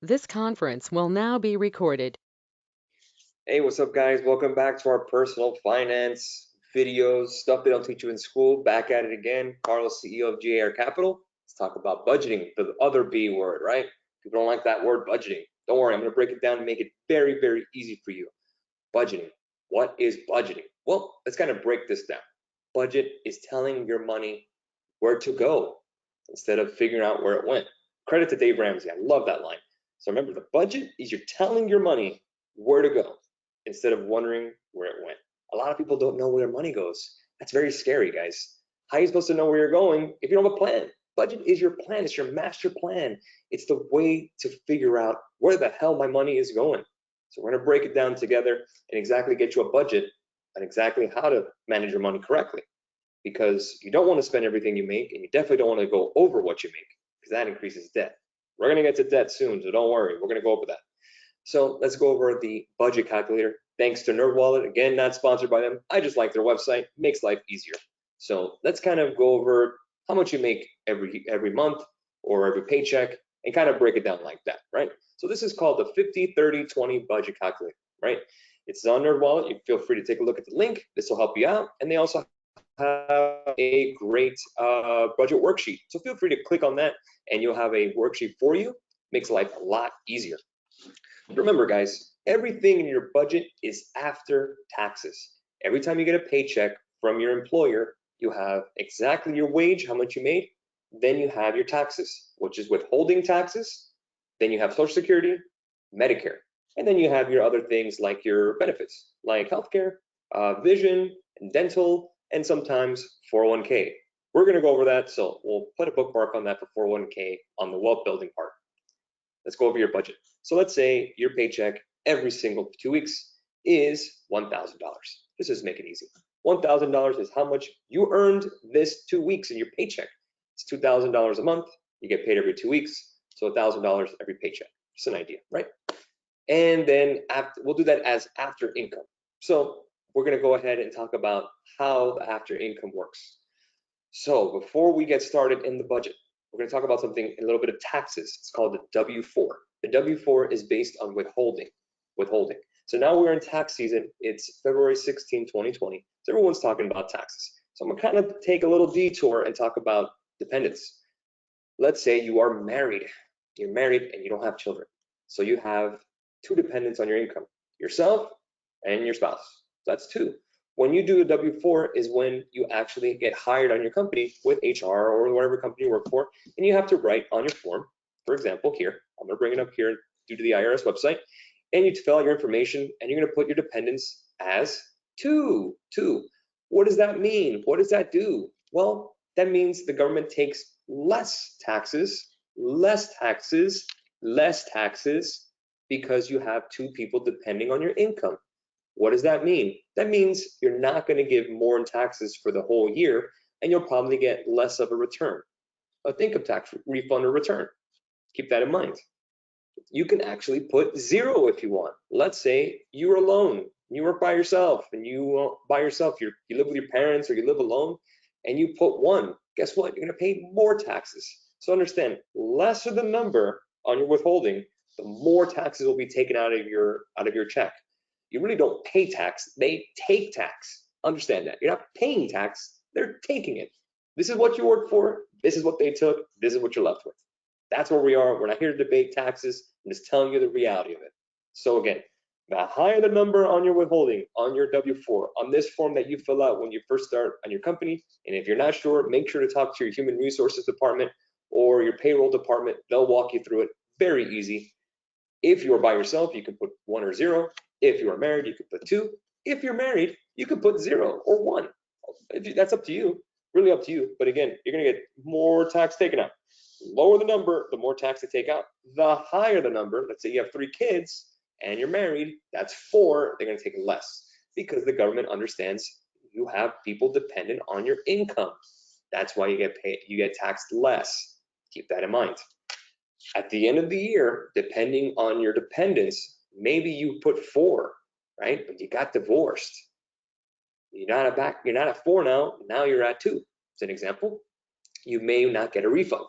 This conference will now be recorded. Hey, what's up, guys? Welcome back to our personal finance videos, stuff they don't teach you in school. Back at it again. Carlos, CEO of G.A.R Capital. Let's talk about budgeting, the other B word, right? People don't like that word, budgeting. Don't worry, I'm going to break it down and make it very, very easy for you. Budgeting. What is budgeting? Well, let's kind of break this down. Budget is telling your money where to go instead of figuring out where it went. Credit to Dave Ramsey. I love that line. So remember, the budget is you're telling your money where to go instead of wondering where it went. A lot of people don't know where their money goes. That's very scary, guys. How are you supposed to know where you're going if you don't have a plan? Budget is your plan. It's your master plan. It's the way to figure out where the hell my money is going. So we're going to break it down together and exactly get you a budget and exactly how to manage your money correctly, because you don't want to spend everything you make, and you definitely don't want to go over what you make, because that increases debt. We're going to get to debt soon, so don't worry. We're going to go over that. So let's go over the budget calculator. Thanks to NerdWallet. Again, not sponsored by them. I just like their website. Makes life easier. So let's kind of go over how much you make every month or every paycheck and kind of break it down like that, right? So this is called the 50-30-20 budget calculator, right? It's on NerdWallet. You feel free to take a look at the link. This will help you out. And they also have a great budget worksheet. So feel free to click on that and you'll have a worksheet for you. Makes life a lot easier. Remember, guys, everything in your budget is after taxes. Every time you get a paycheck from your employer, you have exactly your wage, how much you made. Then you have your taxes, which is withholding taxes. Then you have Social Security, Medicare. And then you have your other things like your benefits, like healthcare, vision, and dental, and sometimes 401k. We're going to go over that, so we'll put a bookmark on that for 401k on the wealth building part. Let's go over your budget. So let's say your paycheck every single 2 weeks is $1,000. Let's just make it easy. $1,000 is how much you earned this 2 weeks in your paycheck. It's $2,000 a month. You get paid every 2 weeks, so $1,000 every paycheck. Just an idea, right? And then we'll do that as after income. So we're going to go ahead and talk about how the after income works. So before we get started in the budget, we're going to talk about something, a little bit of taxes. It's called the W-4. The W-4 is based on withholding. So now we're in tax season. It's February 16, 2020. So everyone's talking about taxes. So I'm going to kind of take a little detour and talk about dependents. Let's say you are married. You're married and you don't have children. So you have two dependents on your income, yourself and your spouse. So that's two. When you do a W-4 is when you actually get hired on your company with HR or whatever company you work for, and you have to write on your form, for example, here, I'm going to bring it up here due to the IRS website, and you fill out your information, and you're going to put your dependents as two. What does that mean? What does that do? Well, that means the government takes less taxes, because you have two people depending on your income. What does that mean? That means you're not going to give more in taxes for the whole year, and you'll probably get less of a return, an income tax refund or return. Keep that in mind. You can actually put zero if you want. Let's say you're alone, you work by yourself, and you live with your parents or you live alone, and you put one. Guess what? You're going to pay more taxes. So understand, lesser the number on your withholding, the more taxes will be taken out of your check. You really don't pay tax, they take tax. Understand that. You're not paying tax, they're taking it. This is what you worked for, this is what they took, this is what you're left with. That's where we are. We're not here to debate taxes. I'm just telling you the reality of it. So again, the higher the number on your withholding, on your W-4, on this form that you fill out when you first start on your company, and if you're not sure, make sure to talk to your human resources department or your payroll department. They'll walk you through it. Very easy. If you're by yourself, you can put 1 or 0. If you are married, you can put 2. If you're married, you can put 0 or 1. That's up to you, really up to you. But again, you're going to get more tax taken out. Lower the number, the more tax they take out. The higher the number, let's say you have 3 kids and you're married, that's 4, they're going to take less because the government understands you have people dependent on your income. That's why you get paid, you get taxed less. Keep that in mind. At the end of the year, depending on your dependents, maybe you put 4, right? But you got divorced. You're not at 4 now. Now you're at 2. As an example, you may not get a refund.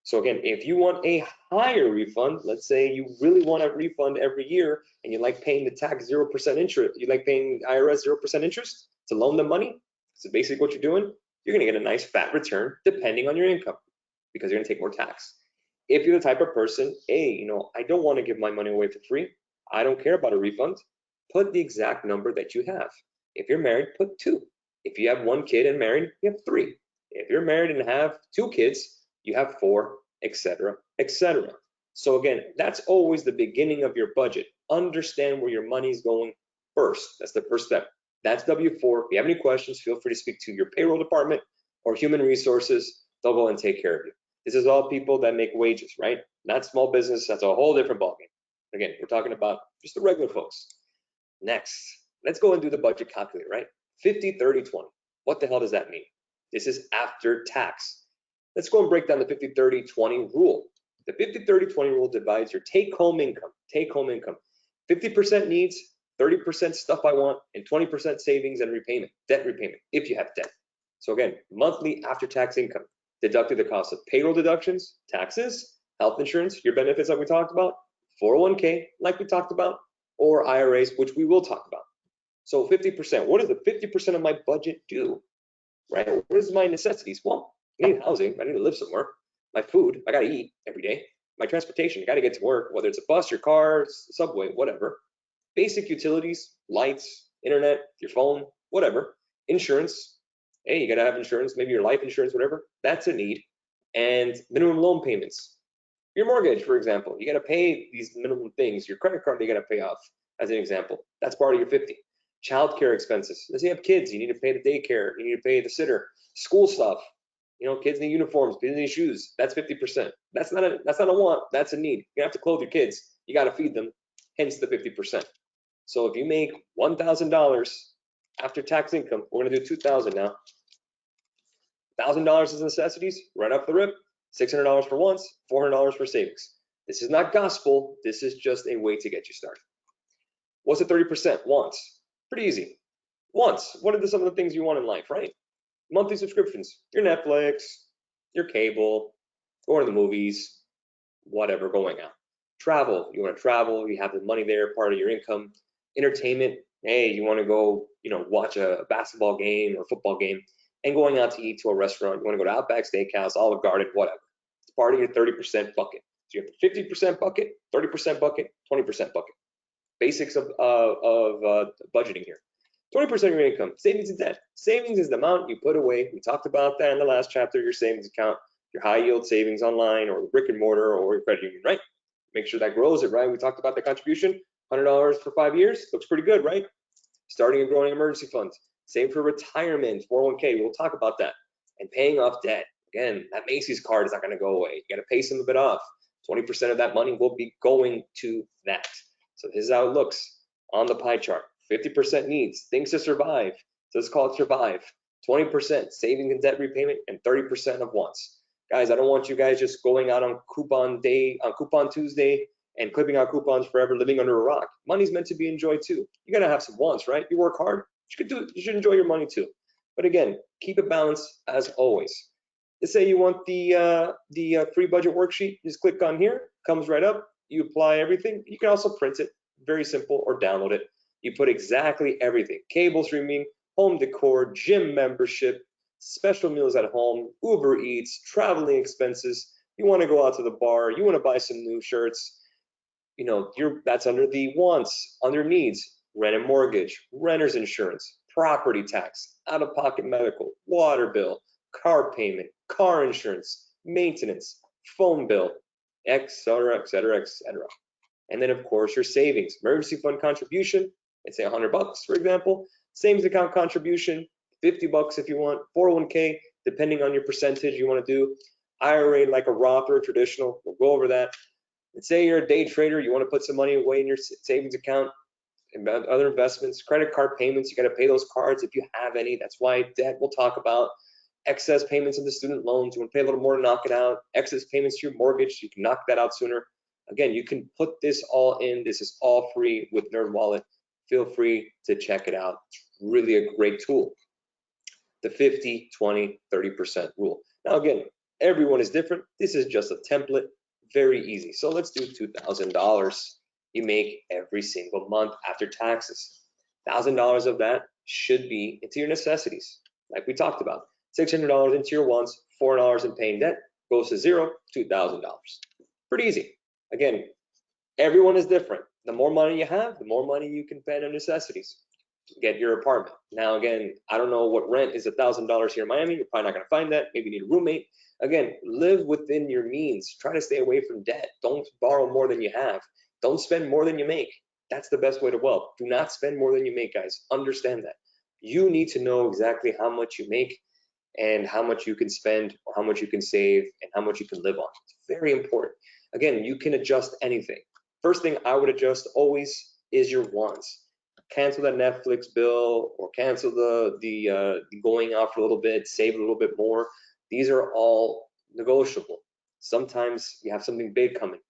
So again, if you want a higher refund, let's say you really want a refund every year and you like paying the tax 0% interest, you like paying IRS 0% interest to loan them money, so basically what you're doing, you're gonna get a nice fat return depending on your income because you're gonna take more tax. If you're the type of person, hey, I don't wanna give my money away for free, I don't care about a refund, put the exact number that you have. If you're married, put 2. If you have 1 kid and married, you have 3. If you're married and have 2 kids, you have 4, etc., etc. So again, that's always the beginning of your budget. Understand where your money is going first. That's the first step. That's W4. If you have any questions, feel free to speak to your payroll department or human resources. They'll go and take care of you. This is all people that make wages, right? Not small business. That's a whole different ballgame. Again, we're talking about just the regular folks. Next, let's go and do the budget calculator, right? 50, 30, 20. What the hell does that mean? This is after tax. Let's go and break down the 50, 30, 20 rule. The 50, 30, 20 rule divides your take-home income. 50% needs, 30% stuff I want, and 20% savings and repayment, debt repayment, if you have debt. So again, monthly after-tax income, deducted the cost of payroll deductions, taxes, health insurance, your benefits like we talked about, 401k like we talked about, or IRAs, which we will talk about. So 50%, what does the 50% of my budget do, right? What is my necessities? Well, I need housing, I need to live somewhere. My food, I gotta eat every day. My transportation, I gotta get to work, whether it's a bus, your car, subway, whatever. Basic utilities, lights, internet, your phone, whatever. Insurance, hey, you gotta have insurance, maybe your life insurance, whatever. That's a need. And minimum loan payments. Your mortgage, for example, you gotta pay these minimum things. Your credit card, you gotta pay off, as an example. That's part of your 50. Childcare expenses. Let's say you have kids, you need to pay the daycare, you need to pay the sitter. School stuff, kids need uniforms, kids need shoes. That's 50%. That's not a want, that's a need. You have to clothe your kids, you gotta feed them, hence the 50%. So if you make $1,000 after tax income, we're gonna do 2,000 now. $1,000 is necessities, right off the rip, $600 for wants, $400 for savings. This is not gospel, this is just a way to get you started. What's the 30%? Wants. Pretty easy. Wants, what are some of the things you want in life, right? Monthly subscriptions, your Netflix, your cable, going to the movies, whatever, going out. Travel, you want to travel, you have the money there, part of your income. Entertainment, hey, you want to go, watch a basketball game or football game, and going out to eat to a restaurant, you want to go to Outback Steakhouse, Olive Garden, whatever. It's part of your 30% bucket. So you have a 50% bucket, 30% bucket, 20% bucket. Basics of budgeting here. 20% of your income, savings and debt. Savings is the amount you put away. We talked about that in the last chapter, your savings account, your high yield savings online or brick and mortar or your credit union, right? Make sure that grows it, right? We talked about the contribution, $100 for 5 years, looks pretty good, right? Starting and growing emergency funds, save for retirement, 401k, we'll talk about that. And paying off debt. Again, that Macy's card is not gonna go away. You gotta pay some of it off. 20% of that money will be going to that. So this is how it looks on the pie chart. 50% needs, things to survive. So let's call it survive. 20% savings and debt repayment, and 30% of wants. Guys, I don't want you guys just going out on coupon day, on coupon Tuesday, and clipping out coupons forever, living under a rock. Money's meant to be enjoyed too. You gotta have some wants, right? You work hard, you should enjoy your money too. But again, keep it balanced as always. Let's say you want the free budget worksheet. Just click on here, comes right up. You apply everything. You can also print it, very simple, or download it. You put exactly everything: cable streaming, home decor, gym membership, special meals at home, Uber Eats, traveling expenses. You want to go out to the bar, you want to buy some new shirts. That's under the wants. Under needs: rent and mortgage, renter's insurance, property tax, out-of-pocket medical, water bill, car payment, car insurance, maintenance, phone bill, etc., etc., etc. And then of course your savings, emergency fund contribution, let's say $100 for example, savings account contribution, $50 if you want, 401k, depending on your percentage you want to do, IRA like a Roth or a traditional, we'll go over that. Let's say you're a day trader, you want to put some money away in your savings account, and other investments, credit card payments, you got to pay those cards if you have any. That's why debt we'll talk about. Excess payments into student loans, you want to pay a little more to knock it out. Excess payments to your mortgage, you can knock that out sooner. Again, you can put this all in. This is all free with NerdWallet. Feel free to check it out. It's really a great tool. The 50, 20, 30% rule. Now again, Everyone is different. This is just a template, very easy. So let's do $2,000 you make every single month after taxes. $1,000 of that should be into your necessities, like we talked about. $600 into your wants, $400 in paying debt, goes to zero, $2,000. Pretty easy. Again, everyone is different. The more money you have, the more money you can spend on necessities. Get your apartment. Now, again, I don't know what rent is $1,000 here in Miami. You're probably not going to find that. Maybe you need a roommate. Again, live within your means. Try to stay away from debt. Don't borrow more than you have. Don't spend more than you make. That's the best way to wealth. Do not spend more than you make, guys. Understand that. You need to know exactly how much you make and how much you can spend or how much you can save and how much you can live on. It's very important. Again, you can adjust anything. First thing I would adjust always is your wants. Cancel that Netflix bill or cancel the going out for a little bit, save a little bit more. These are all negotiable. Sometimes you have something big coming.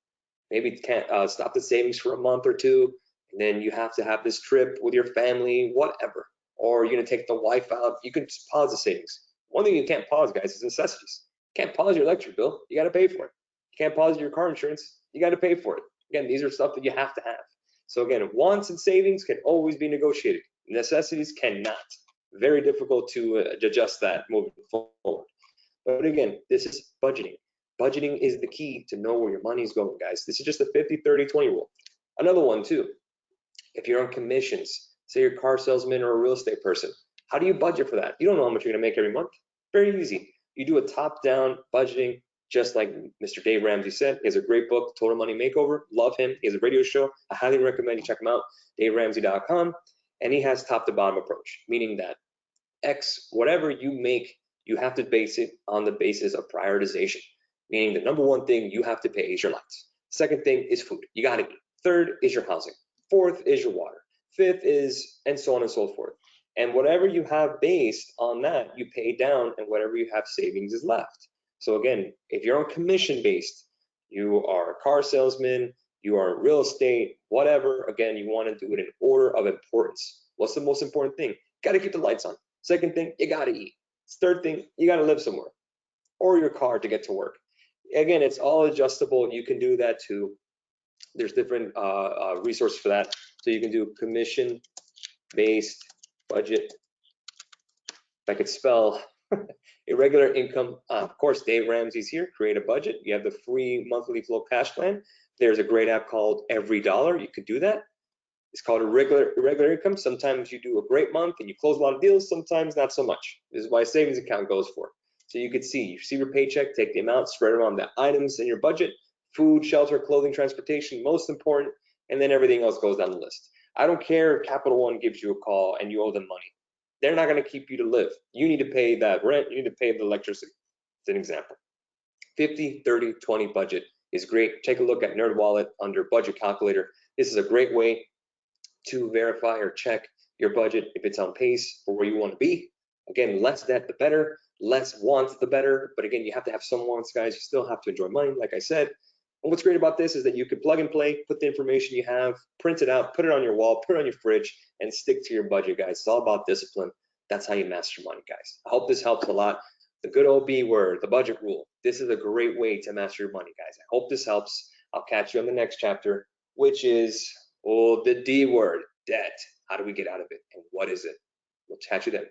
Maybe you can't stop the savings for a month or two, and then you have to have this trip with your family, whatever. Or you're gonna take the wife out. You can just pause the savings. One thing you can't pause, guys, is necessities. You can't pause your electric bill. You got to pay for it. You can't pause your car insurance. You got to pay for it. Again, these are stuff that you have to have. So again, wants and savings can always be negotiated. Necessities cannot. Very difficult to adjust that moving forward. But again, this is budgeting. Budgeting is the key to know where your money is going, guys. This is just the 50-30-20 rule. Another one too, if you're on commissions, say you're a car salesman or a real estate person, how do you budget for that? You don't know how much you're gonna make every month. Very easy. You do a top-down budgeting, just like Mr. Dave Ramsey said. He has a great book, Total Money Makeover. Love him. He has a radio show. I highly recommend you check him out, daveramsey.com. And he has top-to-bottom approach, meaning that X, whatever you make, you have to base it on the basis of prioritization, meaning the number one thing you have to pay is your lights. Second thing is food. You got to eat. Third is your housing. Fourth is your water. Fifth is, and so on and so forth. And whatever you have based on that, you pay down, and whatever you have savings is left. So again, if you're on commission based, you are a car salesman, you are real estate, whatever, again, you want to do it in order of importance. What's the most important thing? Got to keep the lights on. Second thing, you got to eat. Third thing, you got to live somewhere or your car to get to work. Again, it's all adjustable. You can do that too. There's different resources for that. So you can do commission-based budget. If I could spell irregular income, of course, Dave Ramsey's here. Create a budget. You have the free monthly flow cash plan. There's a great app called Every Dollar. You could do that. It's called irregular income. Sometimes you do a great month and you close a lot of deals. Sometimes not so much. This is why a savings account goes for. So you could see, you receive your paycheck, take the amount, spread it around the items in your budget, food, shelter, clothing, transportation, most important, and then everything else goes down the list. I don't care if Capital One gives you a call and you owe them money. They're not going to keep you to live. You need to pay that rent. You need to pay the electricity. It's an example. 50-30-20 budget is great. Take a look at NerdWallet under budget calculator. This is a great way to verify or check your budget if it's on pace for where you want to be. Again, less debt the better, less wants the better. But again, you have to have some wants, guys. You still have to enjoy money, like I said. And what's great about this is that you can plug and play, put the information you have, print it out, put it on your wall, put it on your fridge, and stick to your budget, guys. It's all about discipline. That's how you master money, guys. I hope this helps a lot. The good old B word, the budget rule. This is a great way to master your money, guys. I hope this helps. I'll catch you on the next chapter, which is, the D word, debt. How do we get out of it? And what is it? We'll catch you then.